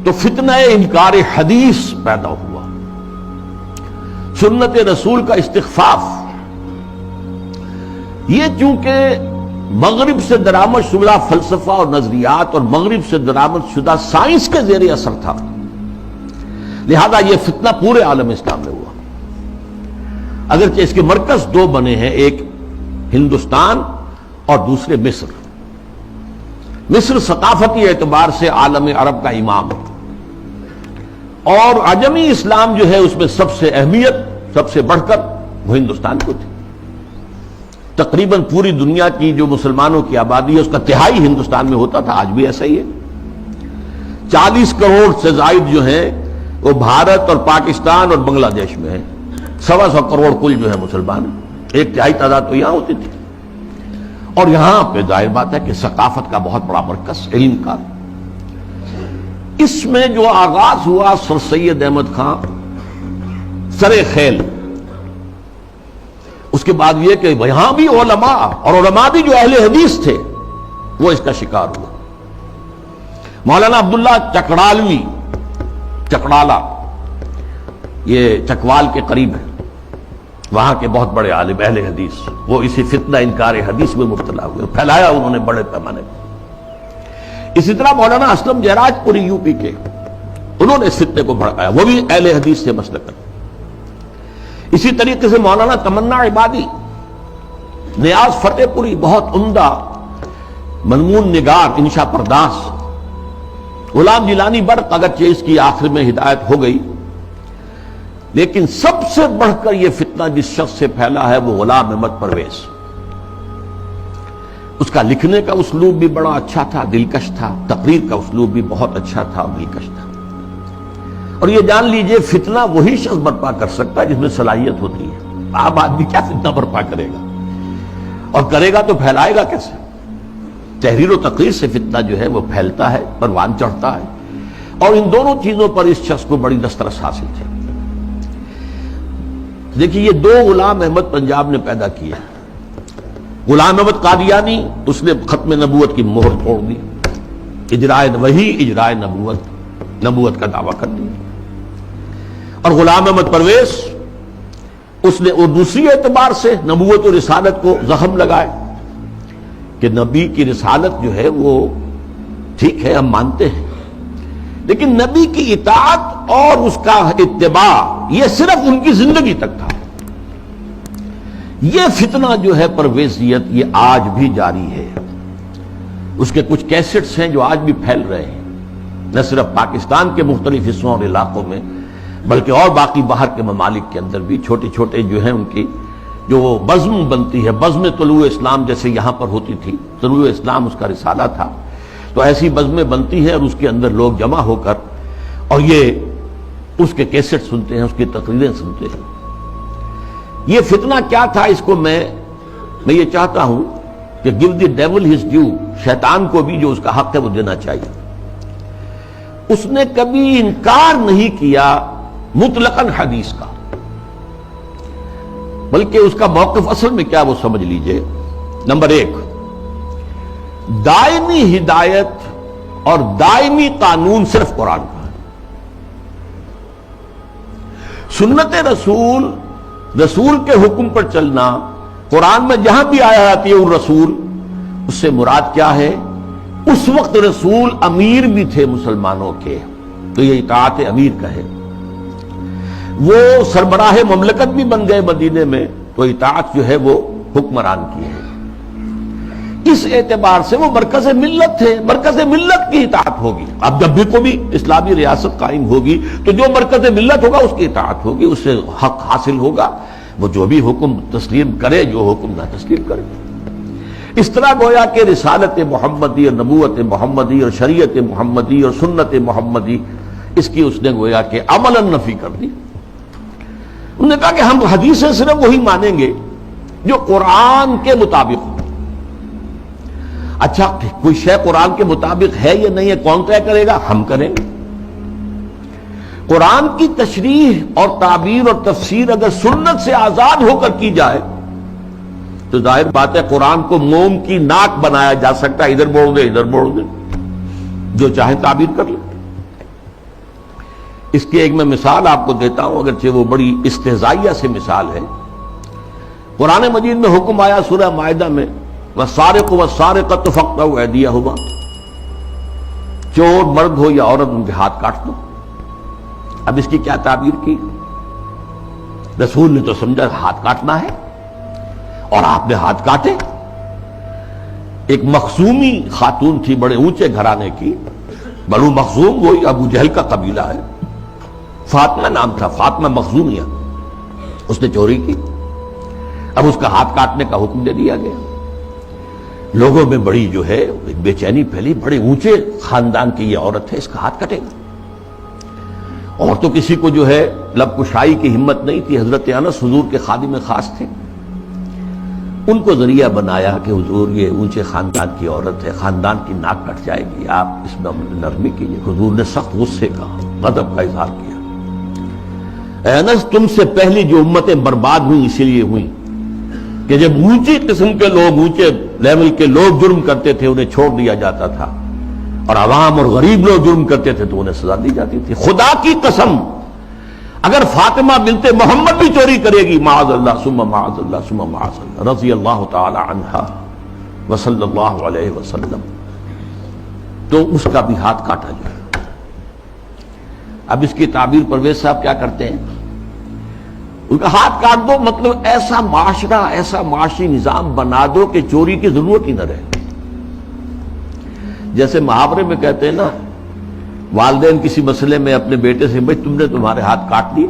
تو فتنہ انکار حدیث پیدا ہوا، سنت رسول کا استخفاف۔ یہ چونکہ مغرب سے درآمد شدہ فلسفہ اور نظریات اور مغرب سے درآمد شدہ سائنس کے زیر اثر تھا، لہذا یہ فتنہ پورے عالم اسلام میں ہوا، اگرچہ اس کے مرکز دو بنے ہیں، ایک ہندوستان اور دوسرے مصر۔ مصر ثقافتی اعتبار سے عالم عرب کا امام، اور عجمی اسلام جو ہے اس میں سب سے اہمیت سب سے بڑھ کر وہ ہندوستان کو تھی۔ تقریباً پوری دنیا کی جو مسلمانوں کی آبادی ہے اس کا تہائی ہندوستان میں ہوتا تھا، آج بھی ایسا ہی ہے۔ 40 کروڑ سے زائد جو ہیں وہ بھارت اور پاکستان اور بنگلہ دیش میں ہیں، 125 کروڑ کل جو ہے مسلمان ہیں، 1/3 تعداد تو یہاں ہوتی تھی۔ اور یہاں پہ ظاہر بات ہے کہ ثقافت کا بہت بڑا مرکز، علم کا۔ اس میں جو آغاز ہوا سر سید احمد خان سر خیل، اس کے بعد یہ کہ یہاں بھی علماء، اور علماء بھی جو اہل حدیث تھے، وہ اس کا شکار ہوا۔ مولانا عبداللہ چکڑالوی، چکڑالہ یہ چکوال کے قریب ہے، وہاں کے بہت بڑے عالم اہل حدیث، وہ اسی فتنہ انکار حدیث میں مبتلا ہوئے، پھیلایا انہوں نے بڑے پیمانے پر۔ اسی طرح مولانا اسلم جیراج پوری یو پی کے، انہوں نے اس فتنے کو بھڑکایا، وہ بھی اہل حدیث سے مسلک ہے۔ اسی طریقے سے مولانا تمنا عبادی، نیاز فتح پوری، بہت عمدہ منمون نگار، انشا پرداس۔ غلام جیلانی برق، اگرچہ اس کی آخر میں ہدایت ہو گئی، لیکن سب سے بڑھ کر یہ فتنہ جس شخص سے پھیلا ہے وہ غلام احمد پرویز۔ اس کا لکھنے کا اسلوب بھی بڑا اچھا تھا، دلکش تھا، تقریر کا اسلوب بھی بہت اچھا تھا اور دلکش تھا۔ اور یہ جان لیجئے فتنہ وہی شخص برپا کر سکتا ہے جس میں صلاحیت ہوتی ہے۔ عام آدمی کیا فتنہ برپا کرے گا، اور کرے گا تو پھیلائے گا کیسے؟ تحریر و تقریر سے فتنہ جو ہے وہ پھیلتا ہے، پروان چڑھتا ہے، اور ان دونوں چیزوں پر اس شخص کو بڑی دسترس حاصل تھی۔ دیکھیے یہ دو غلام احمد پنجاب نے پیدا کیا۔ غلام احمد قادیانی، اس نے ختم نبوت کی مہر توڑ دی، اجرائے وحی، اجرائے نبوت کا دعویٰ کر دیا۔ اور غلام احمد پرویز، اس نے وہ دوسری اعتبار سے نبوت و رسالت کو زخم لگائے کہ نبی کی رسالت جو ہے وہ ٹھیک ہے، ہم مانتے ہیں، لیکن نبی کی اطاعت اور اس کا اتباع یہ صرف ان کی زندگی تک تھا۔ یہ فتنہ جو ہے پرویزیت، یہ آج بھی جاری ہے۔ اس کے کچھ کیسٹس ہیں جو آج بھی پھیل رہے ہیں، نہ صرف پاکستان کے مختلف حصوں اور علاقوں میں، بلکہ اور باقی باہر کے ممالک کے اندر بھی چھوٹے چھوٹے جو ہیں ان کی جو بزم بنتی ہے، بزم طلوع اسلام جیسے یہاں پر ہوتی تھی، طلوع اسلام اس کا رسالہ تھا، تو ایسی بزمیں بنتی ہیں اور اس کے اندر لوگ جمع ہو کر اور یہ اس کے کیسٹ سنتے ہیں، اس کی تقریریں سنتے ہیں۔ یہ فتنہ کیا تھا، اس کو میں یہ چاہتا ہوں کہ give the devil his due، شیطان کو بھی جو اس کا حق ہے وہ دینا چاہیے۔ اس نے کبھی انکار نہیں کیا مطلقاً حدیث کا، بلکہ اس کا موقف اصل میں کیا وہ سمجھ لیجئے۔ نمبر 1، دائمی ہدایت اور دائمی قانون صرف قرآن کا ہے۔ سنت رسول کے حکم پر چلنا، قرآن میں جہاں بھی آیا آتی ہے الرسول، اس سے مراد کیا ہے؟ اس وقت رسول امیر بھی تھے مسلمانوں کے، تو یہ اطاعت امیر کا ہے۔ وہ سربراہ مملکت بھی بن گئے مدینے میں، تو اطاعت جو ہے وہ حکمران کی ہے۔ اس اعتبار سے وہ مرکز ملت تھے، مرکز ملت کی اطاعت ہوگی۔ اب جب بھی کوئی اسلامی ریاست قائم ہوگی تو جو مرکز ملت ہوگا اس کی اطاعت ہوگی، اس سے حق حاصل ہوگا، وہ جو بھی حکم تسلیم کرے، جو حکم نہ تسلیم کرے۔ اس طرح گویا کہ رسالت محمدی اور نبوت محمدی اور شریعت محمدی اور سنت محمدی، اس کی اس نے گویا کہ عملاً نفی کر دی۔ انہوں نے کہا کہ ہم حدیثیں صرف وہی مانیں گے جو قرآن کے مطابق ہو۔ اچھا کوئی شے قرآن کے مطابق ہے یا نہیں ہے کون طے کرے گا؟ ہم کریں گے۔ قرآن کی تشریح اور تعبیر اور تفسیر اگر سنت سے آزاد ہو کر کی جائے تو ظاہر بات ہے قرآن کو موم کی ناک بنایا جا سکتا ہے، ادھر موڑ دے ادھر موڑ دے، جو چاہے تعبیر کر لے۔ اس کی ایک میں مثال آپ کو دیتا ہوں، اگرچہ وہ بڑی استہزائیہ سے مثال ہے۔ قرآن مجید میں حکم آیا سورہ مائدہ میں، وَالسَّارِقُ وَالسَّارِقَةُ فَاقْطَعُوا أَيْدِيَهُمَا، چور مرد ہو یا عورت ان کے ہاتھ کاٹ دو۔ اب اس کی کیا تعبیر کی؟ رسول نے تو سمجھا ہاتھ کاٹنا ہے، اور آپ نے ہاتھ کاٹے۔ ایک مخزومی خاتون تھی بڑے اونچے گھرانے کی، بنو مخزوم وہی ابو جہل کا قبیلہ ہے، فاطمہ نام تھا، فاطمہ مخزومیہ، اس نے چوری کی۔ اب اس کا ہاتھ کاٹنے کا حکم دے دیا گیا۔ لوگوں میں بڑی جو ہے بے چینی پھیلی، بڑے اونچے خاندان کی یہ عورت ہے، اس کا ہاتھ کٹے گا۔ اور تو کسی کو جو ہے لب کشائی کی ہمت نہیں تھی۔ حضرت انس حضور کے خادم خاص تھے، ان کو ذریعہ بنایا کہ حضور یہ اونچے خاندان کی عورت ہے، خاندان کی ناک کٹ جائے گی، آپ اس میں نرمی کیجیے۔ حضور نے سخت غصے کا، غضب کا اظہار کیا۔ اے انس، تم سے پہلی جو امتیں برباد ہوئیں اسی لیے ہوئیں کہ جب اونچی قسم کے لوگ، اونچے لیول کے لوگ جرم کرتے تھے انہیں چھوڑ دیا جاتا تھا، اور عوام اور غریب لوگ جرم کرتے تھے تو انہیں سزا دی جاتی تھی۔ خدا کی قسم، اگر فاطمہ بنت محمد بھی چوری کرے گی، معاذ اللہ ثم معاذ اللہ ثم معاذ اللہ، رضی اللہ تعالی عنہا وصلی اللہ علیہ وسلم، تو اس کا بھی ہاتھ کاٹا جائے۔ اب اس کی تعبیر پرویز صاحب کیا کرتے ہیں؟ ان کا ہاتھ کاٹ دو مطلب ایسا معاشرہ، ایسا معاشی نظام بنا دو کہ چوری کی ضرورت ہی نہ رہے۔ جیسے محاورے میں کہتے ہیں نا، والدین کسی مسئلے میں اپنے بیٹے سے، بھائی تم نے تمہارے ہاتھ کاٹ دیے،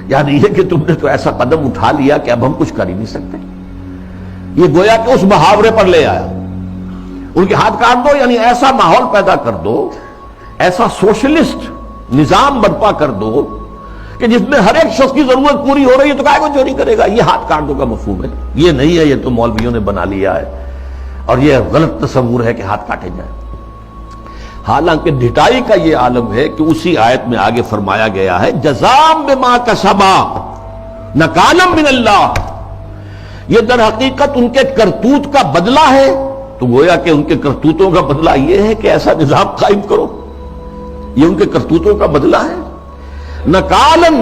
یعنی یہ کہ تم نے تو ایسا قدم اٹھا لیا کہ اب ہم کچھ کر ہی نہیں سکتے۔ یہ گویا کہ اس محاورے پر لے آیا، ان کے ہاتھ کاٹ دو یعنی ایسا ماحول پیدا کر دو، ایسا سوشلسٹ نظام برپا کر دو کہ جس میں ہر ایک شخص کی ضرورت پوری ہو رہی ہے تو کائے کو چوری کرے گا۔ یہ ہاتھ کاٹ دو کا مفہوم ہے، یہ نہیں ہے، یہ تو مولویوں نے بنا لیا ہے، اور یہ غلط تصور ہے کہ ہاتھ کاٹے جائیں۔ حالانکہ ڈھٹائی کا یہ عالم ہے کہ اسی آیت میں آگے فرمایا گیا ہے، جزاء بما کسبا نکالا من اللہ، یہ در حقیقت ان کے کرتوت کا بدلہ ہے۔ تو گویا کہ ان کے کرتوتوں کا بدلہ یہ ہے کہ ایسا نظام قائم کرو، یہ ان کے کرتوتوں کا بدلہ ہے۔ نکالن،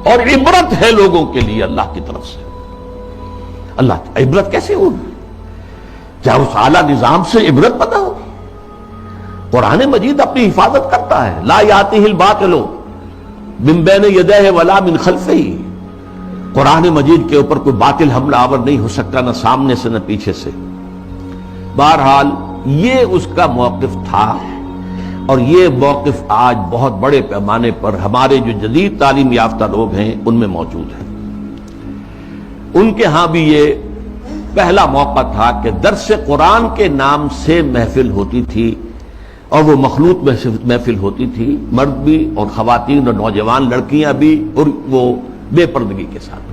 اور عبرت ہے لوگوں کے لیے اللہ کی طرف سے۔ اللہ عبرت کیسے ہوگی؟ کیا اس اعلیٰ نظام سے عبرت پتا ہو؟ قرآن مجید اپنی حفاظت کرتا ہے، لا یاتیہ الباطل من بین یدیہ ولا من خلفہ، قرآن مجید کے اوپر کوئی باطل حملہ آور نہیں ہو سکتا، نہ سامنے سے نہ پیچھے سے۔ بہرحال یہ اس کا موقف تھا، اور یہ موقف آج بہت بڑے پیمانے پر ہمارے جو جدید تعلیم یافتہ لوگ ہیں ان میں موجود ہے۔ ان کے ہاں بھی یہ پہلا موقع تھا کہ درس قرآن کے نام سے محفل ہوتی تھی، اور وہ مخلوط محفل ہوتی تھی، مرد بھی اور خواتین اور نوجوان لڑکیاں بھی، اور وہ بے پردگی کے ساتھ۔